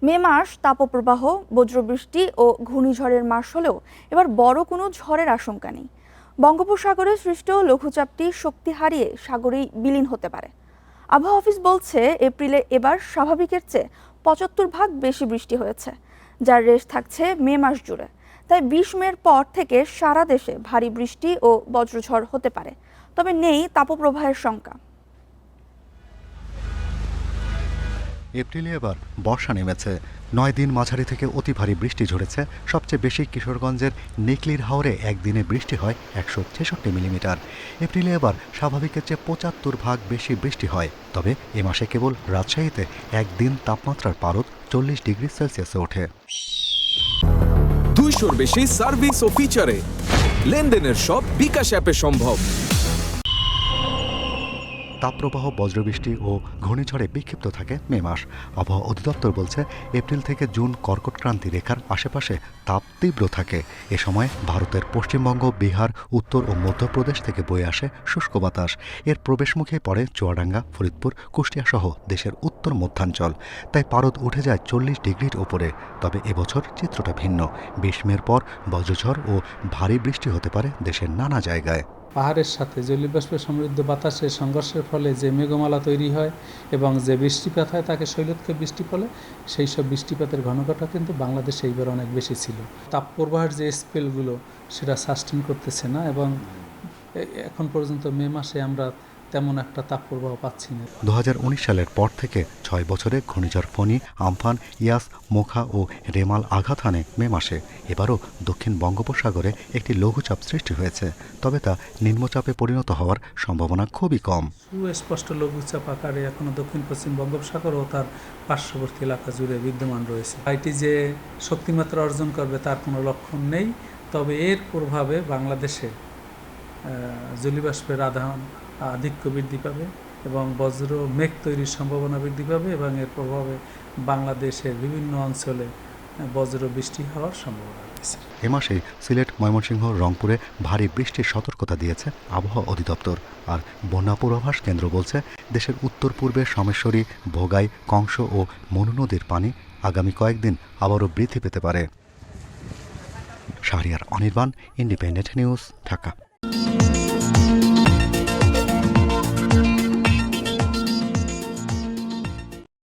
মে মাস তাপপ্রবাহ, বজ্রবৃষ্টি ও ঘূর্ণিঝড়ের মাস হলেও এবার বড় কোনো ঝড়ের আশঙ্কা নেই। বঙ্গোপসাগরে সৃষ্ট লঘুচাপটি শক্তি হারিয়ে সাগরেই বিলীন হতে পারে। আবহাওয়া অফিস বলছে, এপ্রিলে এবার স্বাভাবিকের চেয়ে ৭৫% বেশি বৃষ্টি হয়েছে, যার রেশ থাকছে মে মাস জুড়ে। তাই ২০ মের পর থেকে সারা দেশে ভারী বৃষ্টি ও বজ্রঝড় হতে পারে, তবে নেই তাপপ্রবাহের শঙ্কা। এপ্রিলে এবার বর্ষা নেমেছে। ৯ দিন মাঝারি থেকে অতি ভারী বৃষ্টি ঝরেছে। সবচেয়ে বেশি কিশোরগঞ্জের নিকলির হাওরে একদিনে বৃষ্টি হয় ১৬৬ মিলিমিটার। এপ্রিলে এবার স্বাভাবিকের চেয়ে ৭৫% বেশি বৃষ্টি হয়। তবে এ মাসে কেবল রাজশাহীতে একদিন তাপমাত্রার পারদ ৪০ ডিগ্রি সেলসিয়াসে ওঠে। ২০০-র বেশি সার্ভিস ও ফিচারে লেনদেনের সব বিকাশ অ্যাপে সম্ভব। তাপপ্রবাহ, বজ্রবৃষ্টি ও ঘূর্ণিঝড়ে বিক্ষিপ্ত থাকে মে মাস। আবহাওয়া অধিদপ্তর বলছে, এপ্রিল থেকে জুন কর্কটক্রান্তি রেখার আশেপাশে তাপ তীব্র থাকে। এ সময় ভারতের পশ্চিমবঙ্গ, বিহার, উত্তর ও মধ্যপ্রদেশ থেকে বয়ে আসে শুষ্ক বাতাস। এর প্রবেশমুখে পড়ে চুয়াডাঙ্গা, ফরিদপুর, কুষ্টিয়া সহ দেশের উত্তর মধ্যাঞ্চল। তাই পারদ উঠে যায় ৪০ ডিগ্রির ওপরে। তবে এবছর চিত্রটা ভিন্ন। ২০ মের পর বজ্রঝড় ও ভারী বৃষ্টি হতে পারে দেশের নানা জায়গায়। পাহাড়ের সাথে জলীয়বাষ্পে সমৃদ্ধ বাতাসের সংঘর্ষের ফলে যে মেঘমালা তৈরি হয় এবং যে বৃষ্টিপাত হয় তাকে শৈলোৎক্ষেপ বৃষ্টি বলে। সেই সব বৃষ্টিপাতের ঘনঘটা কিন্তু বাংলাদেশে এইবার অনেক বেশি ছিল। তাপপ্রবাহের যে স্পেলগুলো সেটা সাস্টেন করতেছে না এবং এখন পর্যন্ত মে মাসে আমরা তেমন একটা তাপপ্রবাহ পাচ্ছি না। ২০১৯ সালের পর থেকে ৬ বছরে ঘূর্ণিঝড় ফণী, আমফান, ইয়াস, মোখা ও রেমাল আঘাত হানে মে মাসে। এবারও দক্ষিণ বঙ্গোপসাগরে একটি লঘুচাপ সৃষ্টি হয়েছে, তবে তা নিম্নচাপে পরিণত হওয়ার সম্ভাবনা খুবই কম। সুস্পষ্ট লঘুচাপ আকারে এখনো দক্ষিণ পশ্চিম বঙ্গোপসাগর ও তার পার্শ্ববর্তী এলাকা জুড়ে বিদ্যমান রয়েছে। এটি যে শক্তিমাত্রা অর্জন করবে তার কোনো লক্ষণ নেই। তবে এর প্রভাবে বাংলাদেশে জলীয়বাষ্পের আধিক্য বৃদ্ধি পাবে এবং বজ্র মেঘ তৈরির সম্ভাবনা বৃদ্ধি পাবে এবং এর প্রভাবে বাংলাদেশের বিভিন্ন অঞ্চলে বজ্র বৃষ্টি হওয়ার সম্ভাবনা রয়েছে। এ মাসে সিলেট, ময়মনসিংহ, রংপুরে ভারী বৃষ্টির সতর্কতা দিয়েছে আবহাওয়া অধিদপ্তর। আর বন্যা পূর্বাভাস কেন্দ্র বলছে, দেশের উত্তর পূর্বে সোমেশ্বরী, ভোগাই, কংস ও মনু নদীর পানি আগামী কয়েকদিন আবারও বৃদ্ধি পেতে পারে। Shahriar Anirban, independent news, Dhaka.